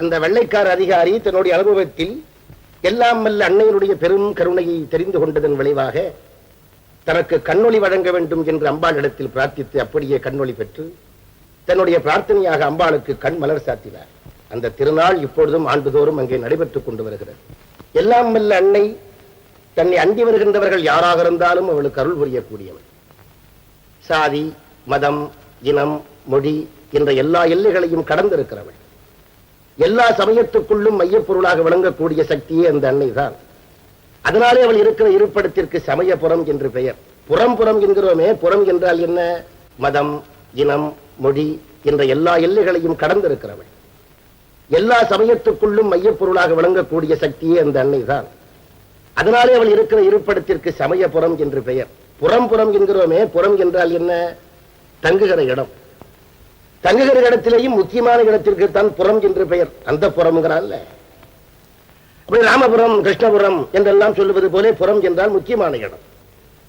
அந்த வெள்ளைக்கார அதிகாரி தன்னுடைய அனுபவத்தில் எல்லாம் வல்ல அன்னையினுடைய பெரும் கருணையை தெரிந்து கொண்டதன் விளைவாக தனக்கு கண்ணொளி வழங்க வேண்டும் என்று அம்பாளிடத்தில் பிரார்த்தித்து அப்படியே கண்ணொளி பெற்று தன்னுடைய பிரார்த்தனையாக அம்பாளுக்கு கண் மலர் சாத்தினார். அந்த திருநாள் இப்பொழுதும் ஆண்டுதோறும் அங்கே நடைபெற்றுக் கொண்டு வருகிறது. எல்லாம் வல்ல அன்னை தன்னை அண்டி வருகின்றவர்கள் யாராக இருந்தாலும் அவளுக்கு அருள் புரியக்கூடியவள். சாதி, மதம், இனம், மொழி என்ற எல்லா எல்லைகளையும் கடந்திருக்கிறவள். எல்லா சமயத்துக்குள்ளும் மையப்பொருளாக விளங்கக்கூடிய சக்தியே அந்த அன்னை தான். அதனாலே அவள் இருக்கிற இருப்பிடத்திற்கு சமயபுரம் என்று பெயர். புறம் என்கிறோமே, புறம் என்றால் என்ன? மதம், இனம், மொழி என்ற எல்லா எல்லைகளையும் கடந்திருக்கிறவள். எல்லா சமயத்துக்குள்ளும் மையப்பொருளாக விளங்கக்கூடிய சக்தியே அந்த அன்னை தான். அதனாலே அவள் இருக்கிற இருப்பிடத்திற்கு சமயபுரம் என்று பெயர். புறம் என்கிறோமே, புறம் என்றால் என்ன? தங்குகிற இடம். தங்குகிற இடத்திலேயும் முக்கியமான இடத்திற்கு தான் புறம் என்று பெயர். அந்த புறம்ங்கிறான்ல, அப்படி ராமபுரம், கிருஷ்ணபுரம் என்றெல்லாம் சொல்லுவது போலே புறம் என்றால் முக்கியமான இடம்.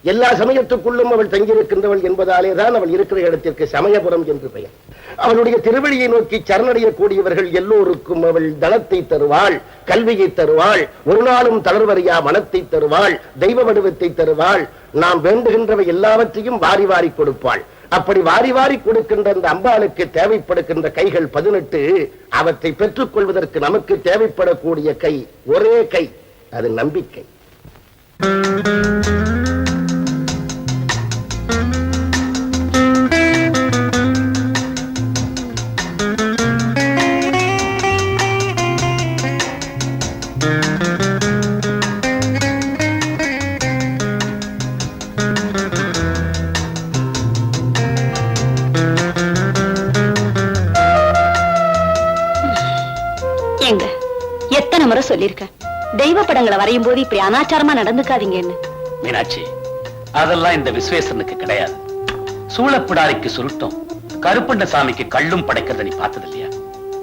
எல்லா சமயத்துக்குள்ளும் அவள் தங்கியிருக்கின்றவள் என்பதாலே தான் அவள் இருக்கிற இடத்திற்கு சமயபுரம் என்று பெயர். அவளுடைய திருவழியை நோக்கி சரணடையக்கூடியவர்கள் எல்லோருக்கும் அவள் தனத்தை தருவாள், கல்வியை தருவாள், ஒரு நாளும் தளர்வறியா மனத்தை தருவாள், தெய்வ வடிவத்தை தருவாள். நாம் வேண்டுகின்றவை எல்லாவற்றையும் வாரி வாரி கொடுப்பாள். அப்படி வாரி வாரி கொடுக்கின்ற அந்த அம்பாளுக்கு தேவைப்படுகின்ற கைகள் 18. அவற்றை பெற்றுக் கொள்வதற்கு நமக்கு தேவைப்படக்கூடிய கை ஒரே கை, அது நம்பிக்கை. எத்தனை முறை சொல்லிருக்கேன், தெய்வ படங்களை வரையும் போது இப்படி அனாச்சாரமா நடந்துக்காதீங்கன்னு. மீனாட்சி, அதெல்லாம் இந்த விஸ்வேசனுக்கு கிடையாது. சூளப்பிடாரிக்கு சுருட்டும், கருப்பண்ண சாமிக்கு கள்ளும் படைக்கிறத நீ பார்த்தது இல்லையா?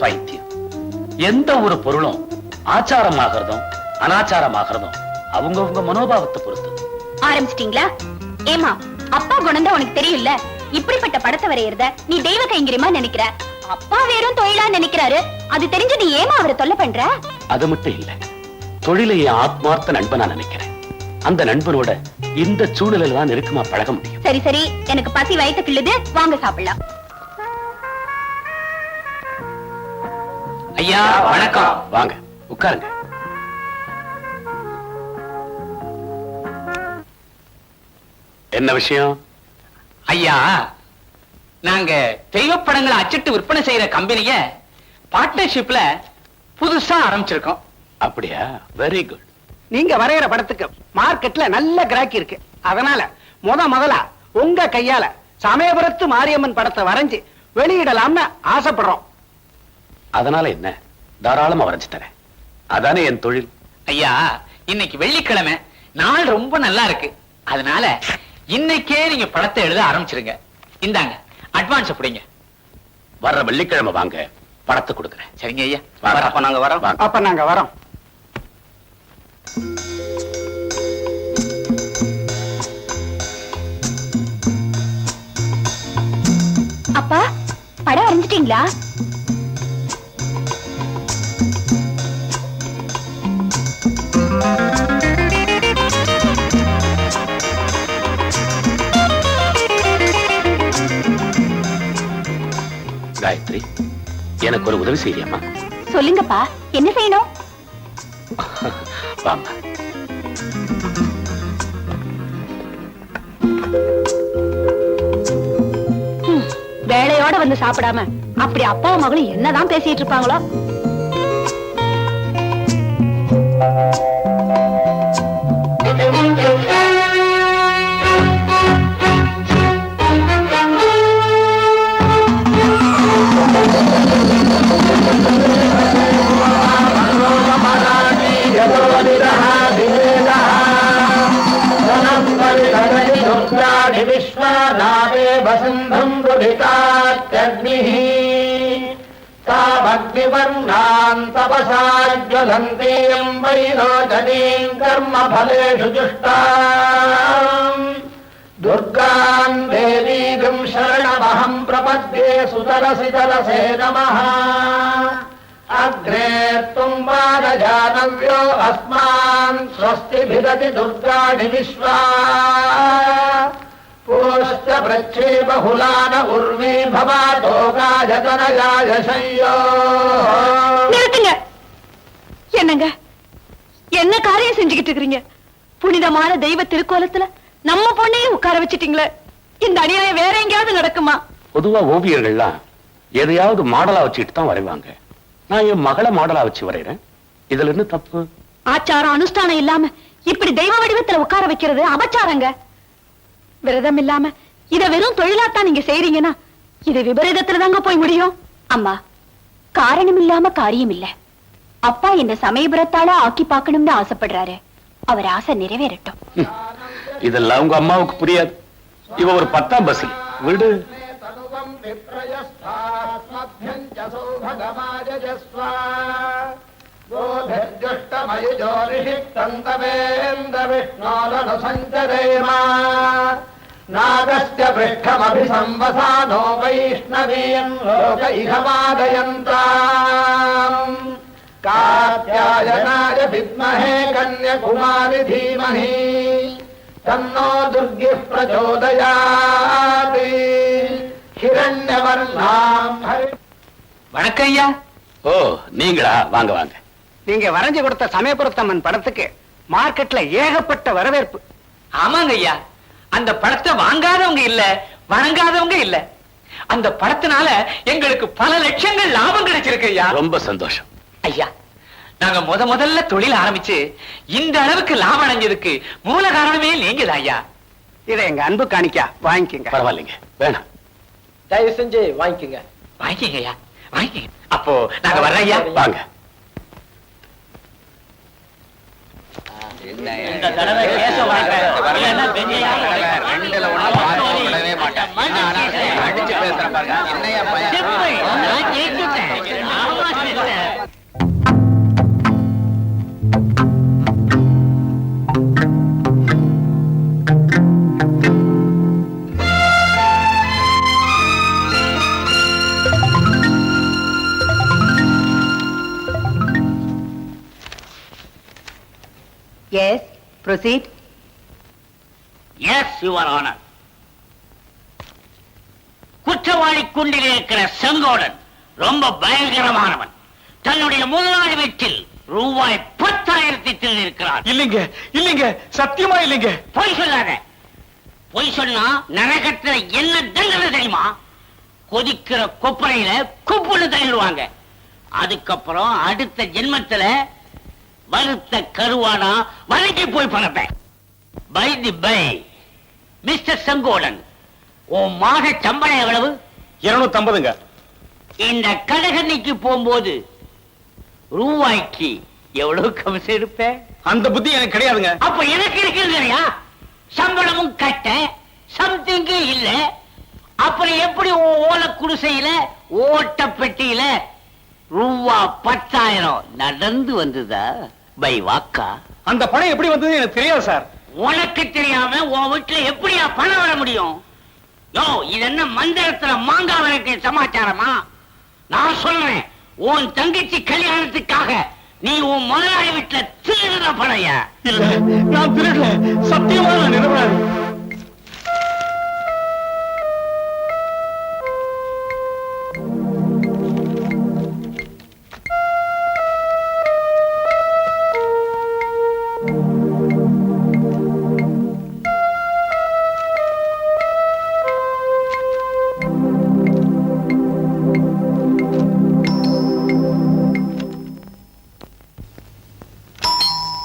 பைத்தியம். எந்த ஒரு பொருளும் ஆச்சாரமாகிறதும் அனாச்சாரமாகிறதும் அவங்கவுங்க மனோபாவத்தை பொறுத்து. ஆரம்பிச்சிட்டீங்களா? ஏமா, அப்பா குணம் தான் உனக்கு தெரியும்ல. இப்படிப்பட்ட படத்தை வரையறத நீ தெய்வ கைங்கரியமா நினைக்கிற. அப்பா வேறும் தொழிலா நினைக்கிறாரு. அது தெரிஞ்சு நீ ஏமா அவரை தொல்லை பண்ற? அது மட்டும் இல்ல, தொழிலையே ஆத்மார்த்த நண்பனா நினைக்கிறேன். அந்த நண்பனோட இந்த சூழலில் தான் நெருக்கமா பழக முடியும். சரி சரி, எனக்கு பசி வயித்து கிள்ளுது, வாங்க சாப்பிடலாம். ஐயா வணக்கம். வாங்க உட்காருங்க. என்ன விஷயம்? ஐயா, நாங்க தெய்வ படங்களை அச்சிட்டு விற்பனை செய்யற கம்பெனிய பார்ட்னர்ஷிப்ல புதுசா ஆரம்பிச்சிருக்கோம். அப்படியா? Very good. நீங்க வரைகிற படத்துக்கு மார்க்கெட்ல நல்ல கிராக்கி இருக்கு. அதனால முதலா உங்க கையால சமயபுரத்து மாரியம்மன் படத்தை வரைஞ்சு வெளியிடலாம்னு ஆசைப்படுறோம். அதனால என்ன, தாராளமா வரைஞ்சு தரேன். அதானே என் தொழில். ஐயா, இன்னைக்கு வெள்ளிக்கிழமை, நாள் ரொம்ப நல்லா இருக்கு. அதனால இன்னைக்கே நீங்க படத்தை எழுத ஆரம்பிச்சிருங்க. இந்தாங்க அட்வான்ஸ் அப்படிங்க. வர்ற வெள்ளிக்கிழமை வாங்க, படத்தை கொடுக்குறேன். சரிங்க ஐயா. அப்ப நாங்க வரோம். அப்ப நாங்க வரோம். அப்பா, படம் வரைஞ்சிட்டீங்களா? காயத்ரி, எனக்கு ஒரு உதவி செய்யறியாமா? சொல்லுங்கப்பா, என்ன செய்யணும்? வாமா. வேலையோட வந்து சாப்பிடாம அப்படி அப்பா மகளும் என்னதான் பேசிட்டு இருப்பாங்களோ. विश्वानादे वसंधं रुधितात्यग्निः तावग्निवर्णान् तपसा ज्वलन्तीं वैरोचनीं कर्मफलेषु जुष्टाम् दुर्गां देवीं शरणमहं प्रपद्ये सुतरसि तरसे नमः अग्रे तुम्बादजानव्यो अस्मान् स्वस्ति भिदति दुर्गाणि विश्वा पूश्च पृच्छ्वी बहुलान उर्वी भवातो गाजतनयाय शय्यो நிறுத்துங்க. என்னங்க என்ன காரியம் செஞ்சுக்கிட்டு இருக்கீங்க? புனிதமான தெய்வ திருக்கோலத்துல நம்ம பொண்ணையே உட்கார வச்சிட்டீங்களே. இந்த அநியாயம் வேற எங்கேயாவது நடக்குமா? பொதுவா ஓவியர்கள்லாம் எதையாவது மாடலா வச்சுட்டு தான் வரைவாங்க. நான் என் மகளை மாடலா வச்சு வரைகிறேன். இதுல இருந்து தப்பு. ஆச்சாரம் அனுஷ்டானம் இல்லாம இப்படி தெய்வ வடிவத்துல உட்கார வைக்கிறது அபச்சாரங்க. விரதம் இல்லாம இத வெறும் தொழிலாத்தான் நீங்க செய்றீங்கன்னா இது விபரீதத்துல தாங்க போய் முடியும். அம்மா, காரணம் இல்லாம காரியம் இல்ல. அப்பா என்ன சமயபுரத்தால ஆக்கி பார்க்கணும்னு ஆசைப்படுறாரு. அவர் ஆசை நிறைவேறட்டும். இதெல்லாம் உங்க அம்மாவுக்கு புரியாது. இவ ஒரு 10ஆம் பஸ் விடு. नागस्य पृष्ठमभिसंवसानो वैष्णवीयं लोक इह वादयन्ताम् कात्यायनाय विद्महे कन्याकुमारी धीमहि तन्नो दुर्गिः प्रचोदयात् हिरण्यवर्णाम् வணக்கம் ஐயா. ஓ, நீங்களா? வாங்க வாங்க. நீங்க வரைஞ்சு கொடுத்த சமயபுரத்தம்மன் படத்துக்கு மார்க்கெட்ல ஏகப்பட்ட வரவேற்பு. ஆமாங்க ஐயா, அந்த படத்தை வாங்காதவங்க இல்ல, வணங்காதவங்க இல்ல. அந்த படத்தினால எங்களுக்கு பல லட்சங்கள் லாபம் கிடைச்சிருக்கு ஐயா. ரொம்ப சந்தோஷம் ஐயா. நாங்க முதல்ல தொழில் ஆரம்பிச்சு இந்த அளவுக்கு லாபம் அடைஞ்சதுக்கு மூல காரணமே நீங்கதான் ஐயா. இதை எங்க அன்பு காணிக்கா வாங்கிக்கங்க. பரவாயில்லைங்க, வேணாம். தயவு செஞ்சு வாங்கிக்கங்க. வாங்கிக்கங்க ஐயா, வாங்கிக்கங்க. அப்போ நாங்க வர்றோம் ஐயா. வாங்க. இந்த தடவை கேச Yes, proceed. Yes your honour. குற்றவாளி குண்டில் இருக்கிற செங்கோடன் ரொம்ப பயங்கரமானவன். தன்னுடைய முதலாளி வீட்டில் ரூபாய் 10,000 திருடியிருக்கிறான். இல்லைங்க, இல்லைங்க, சத்தியமா இல்லைங்க. பொய் சொல்லாத. பொய் சொன்னா நரகத்துல என்ன தண்டனை தெரியுமா? கொதிக்கிற கொப்பரையில குப்புன்னு தள்ளிடுவாங்க. அதுக்கப்புறம் அடுத்த ஜென்மத்துல வருத்த கருவானா வரைக்கு போய் பணப்பேன். By the by mister Sengodan, உன் மாத சம்பளம் எவ்வளவு? 250ங்க. இந்த கடகண்ணிக்கு போகும்போது ரூபாய்க்கு எவ்வளவு கமிஷன் இருப்பேன்? அந்த புத்தி எனக்கு கிடையாதுங்க. அப்ப எனக்கு இருக்கிறது சம்பளமும் கட்ட சம்திங் இல்ல. அப்புறம் எப்படி ஓல குடிசையில ஓட்ட பெட்டியில ரூபா 10,000 நடந்து வந்ததா? பை வாக்கா? அந்த பணம் எப்படி வந்தது எனக்கு தெரியாது சார். உனக்கு தெரியாம உன் வீட்டுல எப்படியா பணம் வர முடியும்? யோ, இது என்ன மந்திரத்துல மாங்காய் வரைக்கு சமாச்சாரமா? நான் சொல்றேன், உன் தங்கச்சி கல்யாணத்துக்காக நீ உன் முதலாளி வீட்டுல திருடுற பணையா? இல்ல, நான் திருடல. சத்தியமா நான் நிரபராதி.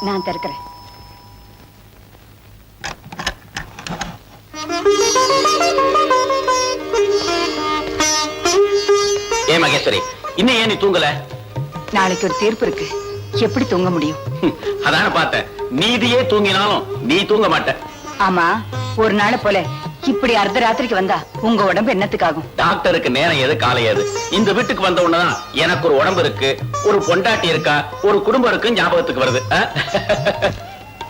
நான் திறக்கிறேன். ஏ மகேஸ்வரி, இன்னும் ஏன் நீ தூங்கல? நாளைக்கு ஒரு தீர்ப்பு இருக்கு, எப்படி தூங்க முடியும்? அதான பார்த்தேன். நீதியே தூங்கினாலும் நீ தூங்க மாட்ட. ஆமா, ஒரு நாள் போல இப்படி அர்த்தராத்திரிக்கு வந்தா உங்க உடம்பு என்னத்துக்காகும்? டாக்டருக்கு நேரம் எது காலை எது? இந்த வீட்டுக்கு வந்த உடனேதான் எனக்கு ஒரு உடம்பு இருக்கு, ஒரு பொண்டாட்டி இருக்கா, ஒரு குடும்பம் இருக்கு ஞாபகத்துக்கு வருது.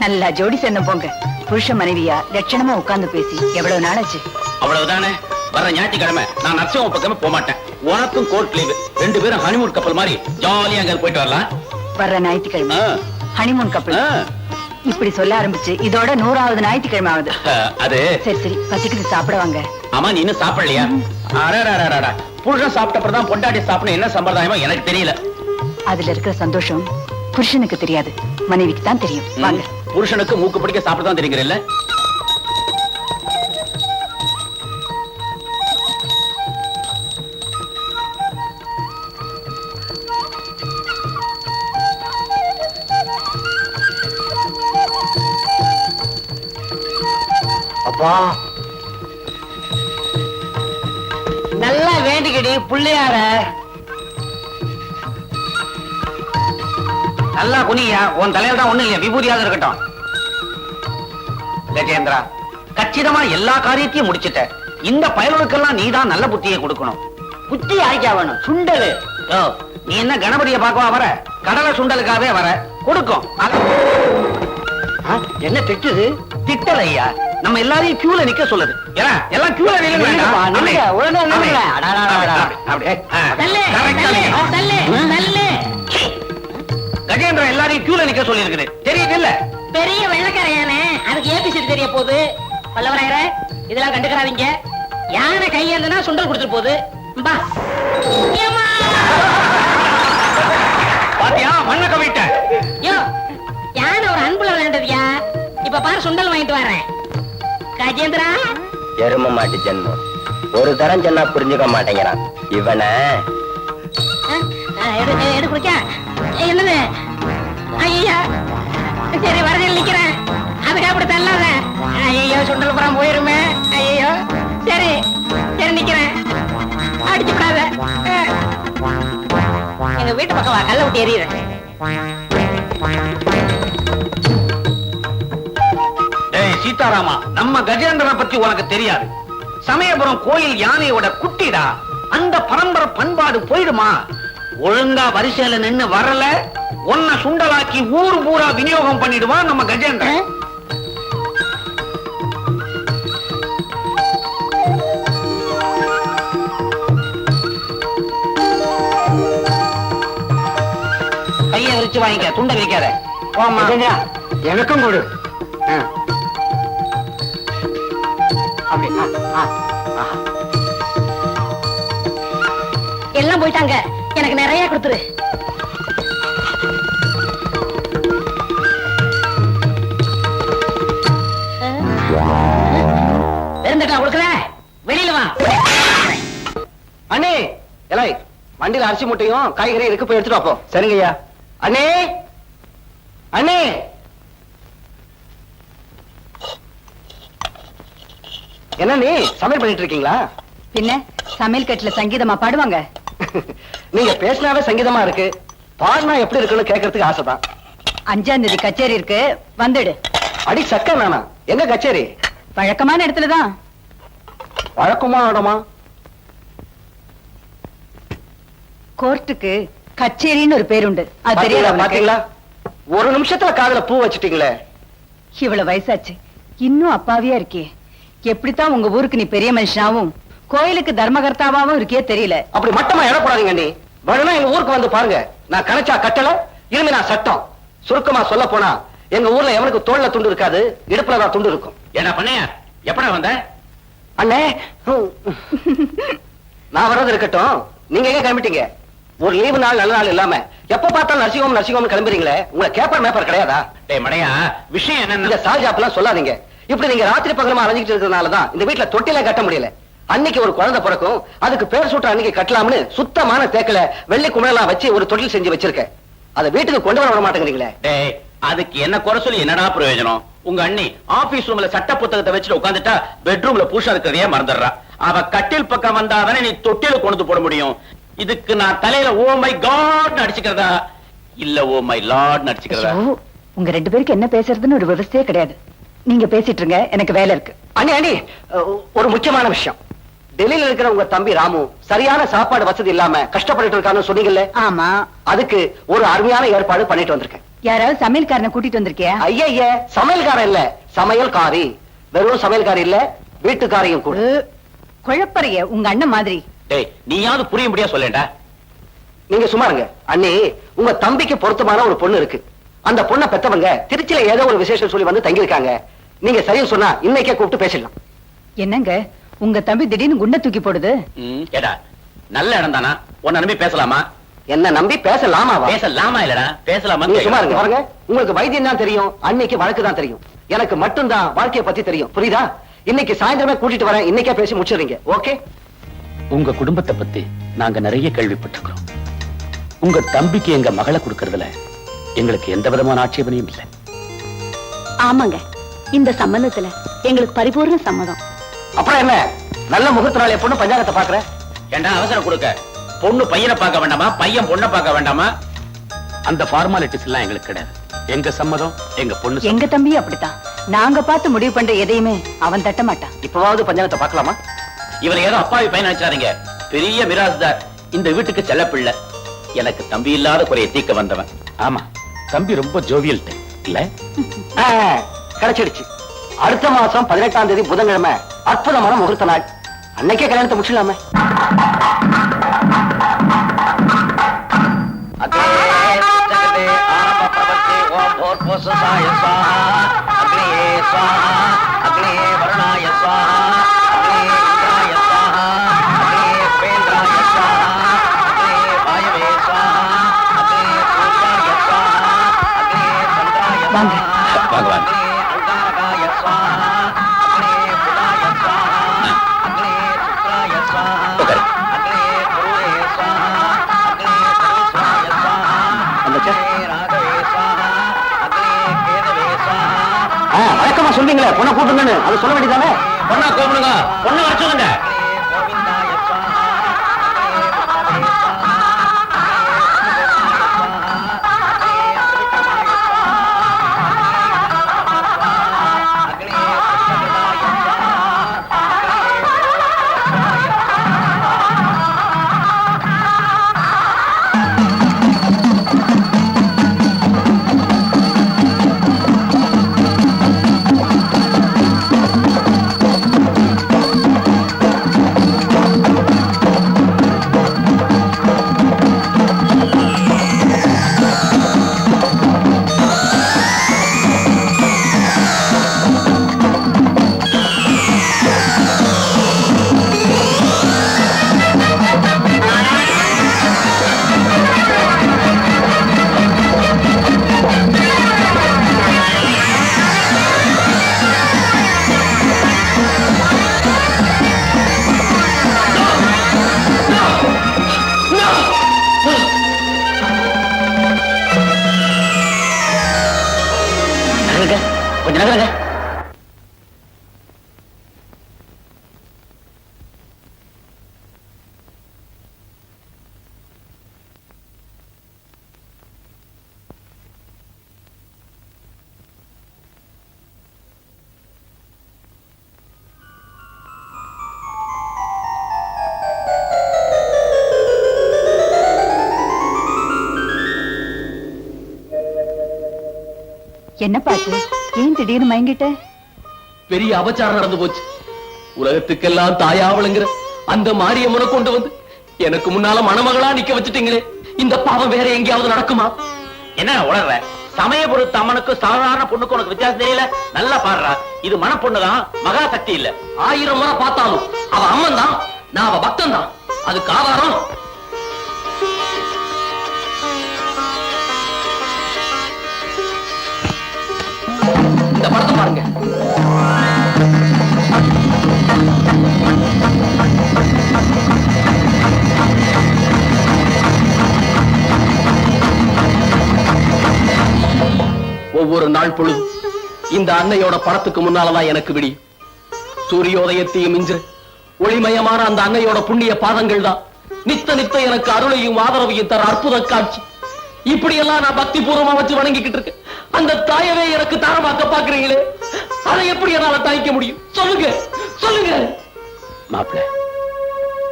நல்லா ஜோடி சேர்ந்து போங்க. புருஷ மனைவியா லட்சணமா உட்கார்ந்து பேசி எவ்வளவு நாளாச்சு? அவ்வளவுதானே. வர ஞாயிற்றுக்கிழமை நான் நரசிம்ம பக்கமே போக மாட்டேன். உனக்கும் கோர்ட் லீவு. 2 பேரும் ஹனிமூன் கப்பல் மாதிரி ஜாலியா அங்க போயிட்டு வரலாம். வர்ற ஞாயிற்றுக்கிழமை ஆ. ஹனிமூன் கப்பல். ஆ. இப்படி சொல்ல ஆரம்பிச்சு இதோட 100வது ஞாயிற்றுக்கிழமை ஆகுது. அது சரி சரி, பசிக்குது, சாப்பிட வாங்க. ஆமா, நீ இன்னும் சாப்பிடலையா? புருஷன் சாப்பிட்டப்பறம் தான் பொண்டாட்டி சாப்பிடணும் என்ன சம்பிரதாயமோ எனக்கு தெரியல. அதுல இருக்கிற சந்தோஷம் புருஷனுக்கு தெரியாது, மனைவிக்கு தான் தெரியும். வாங்க. புருஷனுக்கு மூக்கு பிடிக்க சாப்பிட தான் தெரியுங்கல்ல. அப்பா நல்லா வேண்டிக்கிடி புள்ளையார நல்லா குனியா, உன் தலையில தான் ஒண்ணு இல்லையா, விபூதியாக இருக்கட்டும். கஜேந்திரா, கச்சிதமா எல்லா காரியத்தையும் முடிச்சிட்ட. இந்த பயலுக்கெல்லாம் நீதான் நல்ல புத்தியை கொடுக்கணும். புத்தி ஆய்க்கா வேணும். சுண்டலு ஓ, நீ என்ன கணபதியை பார்க்கவா வர? கடலை சுண்டலுக்காவே வர. கொடுக்கும். என்ன திட்டுது? திட்டல ஐயா, நம்ம எல்லாரையும் கியூல நிக்க சொல்லுது. ஏன்னா எல்லாம் கியூல கஜேந்திரா எல்லாரையும் கியூல நிக்க சொல்லி இருக்குது. தெரியுது இல்ல? பெரிய வெள்ளக்காரையானே, அதுக்கு ஏபிசி தெரிய போகுது. பல்லவராயர, இதெல்லாம் கண்டுக்கிறாதீங்க. யானை கையேந்தனா சுண்டல் கொடுத்துட்டு போகுது. பா ஏம்மா! பாத்தியா, மண்ண கவிட்ட. யோ, யானை ஒரு அன்புல விளையாண்டதுயா. இப்ப பாரு, சுண்டல் வாங்கிட்டு வரேன். கஜேந்திரா, எரும மாட்டு ஜென்மம். ஒரு தரம் சொன்னா புரிஞ்சுக்க மாட்டேங்கிறான் இவனை. எடு குடிக்க. என்னது? ஐயா, சரி வரதில் நிக்கிறேன். அதுக்கு அப்படி தள்ளாத. ஐயோ, சுண்டல் புறம் போயிருமே. ஐயோ, சரி சரி நிக்கிறேன். அடிச்சு விடாத. எங்க வீட்டு பக்கம் வா, கல்ல விட்டு எறிகிறேன். ஏய் சீதாராமா, நம்ம கஜேந்திரனை பத்தி உனக்கு தெரியாது. சமயபுரம் கோயில் யானையோட குட்டிடா. அந்த பரம்பரை பண்பாடு போயிடுமா? ஒழுங்கா வரிசையில நின்னு வரல, உன்னை சுண்டலாக்கி ஊர் பூரா விநியோகம் பண்ணிடுவான் நம்ம கஜேந்திரன். கையை விரிச்சு வாங்கிக்க, துண்டை வைக்காத. எனக்கும் கொடு. எல்லாம் போயிட்டாங்க, எனக்கு நிறைய கொடுத்துரு. கொடுக்கல, வெளியில வா. அண்ணே, எலாய் வண்டியில அரிசி மூட்டையும் காய்கறி இருக்கு, போய் எடுத்துட்டு வாப்போ. சரிங்க ஐயா. அண்ணே, அண்ணே. என்ன நீ சமையல் பண்ணிட்டு இருக்கீங்களா? பின்ன சமையல் கட்டுல சங்கீதமா பாடுவாங்க. நீங்க பேசினாவே சங்கீதமா இருக்கு, பாடினா எப்படி இருக்குன்னு கேட்கறதுக்கு ஆசைதான். 5ஆம் தேதி கச்சேரி இருக்கு, வந்துடு. அடி சக்க நானா, எங்க கச்சேரி? வழக்கமான இடத்துலதான். வழக்கமா இடமா? கோர்ட்டுக்கு கச்சேரின்னு ஒரு பேர் உண்டு, அது தெரியாத பாத்தீங்களா? ஒரு நிமிஷத்துல காதுல பூ வச்சிட்டீங்களே. இவ்வளவு வயசாச்சு, இன்னும் அப்பாவியா இருக்கே. எப்படித்தான் உங்க ஊருக்கு நீ பெரிய மனுஷனாவும் கோயிலுக்கு தர்மகர்த்தாவும் இருக்கே தெரியல. அப்படி மட்டமா எழக்கூடாதீங்க நீ. வேணும்னா எங்க ஊருக்கு வந்து பாருங்க. நான் கணச்சா கட்டல, இனிமே நான் சட்டம். சுருக்கமா சொல்ல போனா எங்க ஊர்ல எவனுக்கு தோல்ல துண்டு இருக்காது, இடுப்புலதான் துண்டு இருக்கும். என்ன பண்ணையா, எப்படா வந்த? அண்ணே, நான் வர்றது இருக்கட்டும், நீங்க எங்க கிளம்பிட்டீங்க? ஒரு லீவு நாள் நல்ல நாள் இல்லாம எப்ப பார்த்தாலும் நர்சிங்ஹோம் நர்சிங்ஹோம் கிளம்புறீங்களே, உங்களை கேப்பர் மேப்பர் கிடையாதா? டேய் மடையா, விஷயம் இந்த என்னன்னு சாஜாப்லாம் சொல்லாதீங்க. இப்படி நீங்க ராத்திரி பகலமா அலைஞ்சிட்டு இருக்கிறதுனாலதான் இந்த வீட்டுல தொட்டில கட்ட முடியல. அன்னைக்கு ஒரு குழந்தை பிறக்கும், அதுக்கு பேர் சூட்ட அன்னைக்கு கட்டலாம்னு சுத்தமான தேக்கல வெள்ளி குமிழலாம் வச்சு ஒரு தொட்டில் செஞ்சு வச்சிருக்கேன். அதை வீட்டுக்கு கொண்டு வர விட மாட்டேங்கிறீங்களே. டேய், அதுக்கு என்ன குறை சொல்லி என்னடா பிரயோஜனம்? உங்க அண்ணி ஆபீஸ் ரூம்ல சட்ட புத்தகத்தை வச்சுட்டு உட்காந்துட்டா பெட்ரூம்ல பூஷா இருக்கிறதையே மறந்துடுறா. அவ கட்டில் பக்கம் வந்தாதானே நீ தொட்டில கொண்டு போட முடியும். இதுக்கு நான் தலையில ஓ மை காட் அடிச்சுக்கிறதா இல்ல ஓ மை லார்ட் அடிச்சுக்கிறதா? உங்க 2 பேருக்கு என்ன பேசுறதுன்னு ஒரு விவசாயே கிடையாது. நீங்க பேசிட்டு இருங்க, எனக்கு வேலை இருக்கு. அண்ணி அண்ணி, ஒரு முக்கியமான விஷயம். டெல்லியில இருக்கிற உங்க தம்பி ராமு சரியான சாப்பாடு வசதி இல்லாம கஷ்டப்பட்டு இருக்கான்னு சொன்னீங்கல்ல? ஆமா. அதுக்கு ஒரு அருமையான ஏற்பாடு பண்ணிட்டு வந்திருக்கேன். யாராவது சமையல்காரனை கூட்டிட்டு வந்திருக்கியா? ஐய, சமையல்காரன் இல்ல, சமையல்காரி. வெறும் சமையல்காரி இல்ல, வீட்டுக்காரையும் கூட. குழப்பறைய உங்க அண்ணன் மாதிரி. டேய் நீயாவது புரியும்படியா சொல்லேன்டா. நீங்க சும்மாருங்க அண்ணி. உங்க தம்பிக்கு பொருத்தமான ஒரு பொண்ணு இருக்கு. அந்த பொண்ணை பெத்தவங்க திருச்சியில ஏதோ ஒரு விசேஷம் சொல்லி வந்து தங்கி இருக்காங்க. நீங்க சரியா சொன்னா இன்னைக்கே கூப்பிட்டு பேசிடலாம். என்னங்க உங்க தம்பி திடீர்னு குண்டை தூக்கி போடுது? ஏடா நல்ல இடம் தானா? உன்னை நம்பி பேசலாமா? என்ன நம்பி பேசலாமாவா? பேசலாமா இல்லடா பேசலாமா? நீங்க சும்மா இருங்க. பாருங்க, உங்களுக்கு வைத்தியம் தான் தெரியும், அன்னைக்கு வழக்கு தான் தெரியும். எனக்கு மட்டும்தான் வாழ்க்கையை பத்தி தெரியும். புரியுதா? இன்னைக்கு சாயந்தரமே கூட்டிட்டு வரேன். இன்னைக்கே பேசி முடிச்சிடுறீங்க. ஓகே? உங்க குடும்பத்தை பத்தி நாங்க நிறைய கேள்விப்பட்டிருக்கிறோம். உங்க தம்பிக்கு எங்க மகளை கொடுக்கறதுல எங்களுக்கு எந்த விதமான ஆட்சேபனையும் இல்லை. ஆமாங்க, இந்த சம்பந்தத்துல எங்களுக்கு பரிபூர்ண சம்மதம். அப்புறம் என்ன, நல்ல முகூர்த்த நாள் பொண்ணு பஞ்சாங்கத்தை பாக்குறேன். ஏண்டா அவசரம் கொடுக்க? பொண்ணு பையனை பார்க்க வேண்டாமா, பையன் பொண்ணை பார்க்க வேண்டாமா? அந்த ஃபார்மாலிட்டிஸ் எல்லாம் எங்களுக்கு கிடையாது. எங்க சம்மதம், எங்க பொண்ணு. எங்க தம்பி அப்படித்தான். நாங்க பார்த்து முடிவு பண்ற எதையுமே அவன் தட்ட மாட்டான். இப்பவாவது பஞ்சாங்கத்தை பார்க்கலாமா? இவர் ஏதோ அப்பாவி பையன் நினைச்சாதீங்க. பெரிய மிராஸ்தார், இந்த வீட்டுக்கு செல்ல பிள்ளை. எனக்கு தம்பி இல்லாத குறைய தீக்க வந்தவன். ஆமா, தம்பி ரொம்ப ஜோவியல் இல்ல? கிடைச்சிடுச்சு. அடுத்த மாசம் 18ஆம் தேதி புதன்கிழமை அற்புதமான முகூர்த்த நாள். அன்னைக்கே கல்யாணத்தை முடிச்சிடலாமே. வாங்க. பகவான் வழக்கமா சொல்றீங்களே பொண்ணை கூட்டுங்கன்னு, அது சொல்ல வேண்டியதானே? பொண்ணா கூப்பிடுங்க, பொண்ணை வர சொல்லுங்க. கொஞ்சம் நகருங்க. என்ன பாச்சு, ஏன் திடீர்னு மயங்கிட்ட? பெரிய அபச்சாரம் நடந்து போச்சு. உலகத்துக்கெல்லாம் தாயாவளுங்கிற அந்த மாரியம்மனை கொண்டு வந்து எனக்கு முன்னால மணமகளா நிக்க வச்சுட்டீங்களே. இந்த பாவம் வேற எங்கேயாவது நடக்குமா? என்ன உளர்ற? சமயபுரத்து அம்மனுக்கு சாதாரண பொண்ணுக்கு உனக்கு வித்தியாசம் தெரியல? நல்லா பாடுறா, இது மனப்பொண்ணுதான், மகா சக்தி இல்ல. 1000 முறை பார்த்தாலும் அவ அம்மன் தான், நான் அவ பக்தன் தான். அதுக்கு ஆதாரம் இந்த படத்தை பாருங்க. ஒவ்வொரு நாள் பொழுதும் இந்த அன்னையோட படத்துக்கு முன்னாலதான் எனக்கு விடி. சூரியோதயத்தையும் மிஞ்ச ஒளிமயமான அந்த அன்னையோட புண்ணிய பாதங்கள் தான் நித்த நித்த எனக்கு அருளையும் ஆதரவையும் தர அற்புத காட்சி. இப்படியெல்லாம் நான் பக்தி பூர்வமா வச்சு வணங்கிக்கிட்டு இருக்கேன். அந்த தாயவே எனக்கு தாரமாக்க பாக்குறீங்களே, அதை எப்படி என்னால தாய்க்க முடியும்? சொல்லுங்க சொல்லுங்க. மாப்பிள்ள,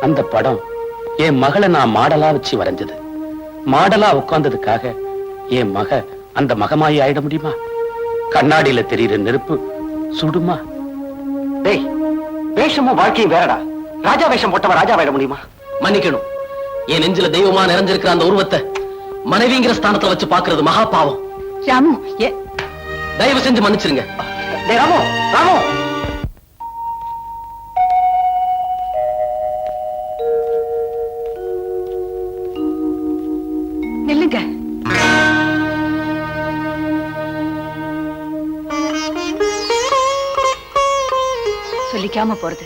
அந்த படம் என் மகளை நான் மாடலா வச்சு வரைஞ்சது. மாடலா உட்கார்ந்ததுக்காக என் மக அந்த மகமாயி ஆயிட முடியுமா? கண்ணாடியில தெரியுற நெருப்பு சுடுமா? டேய், வேஷமும் வாழ்க்கையும் வேறடா. ராஜா வேஷம் போட்டவன் ராஜா ஆயிட முடியுமா? மன்னிக்கணும். என் நெஞ்சில தெய்வமா நிறைஞ்சிருக்கிற அந்த உருவத்தை மனைவிங்கிற ஸ்தானத்துல வச்சு பாக்குறது மகா பாவம். ராமு தயவு செஞ்சு மன்னிச்சிருங்க. ராமு ராமு நில்லுங்க. சொல்லிக்காம போறது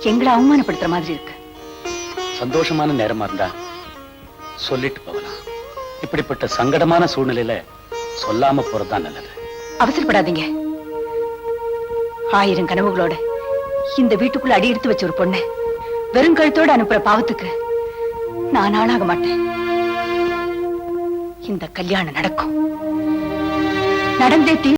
எங்களை அவமானப்படுத்துற மாதிரி இருக்கு. சந்தோஷமான நேரமா இருந்தா சொல்லிட்டு போகலாம். இப்படிப்பட்ட சங்கடமான சூழ்நிலையில சொல்லாம போறதுதான் நல்லது. அவசரப்படாதீங்க. 1000 கனவுகளோட இந்த வீட்டுக்குள்ள அடி எடுத்து வச்ச ஒரு பொண்ணு வெறும் கழுத்தோட அனுப்புற பாவத்துக்கு நான் ஆளாக மாட்டேன். இந்த கல்யாணம் நடக்கும். நடந்தே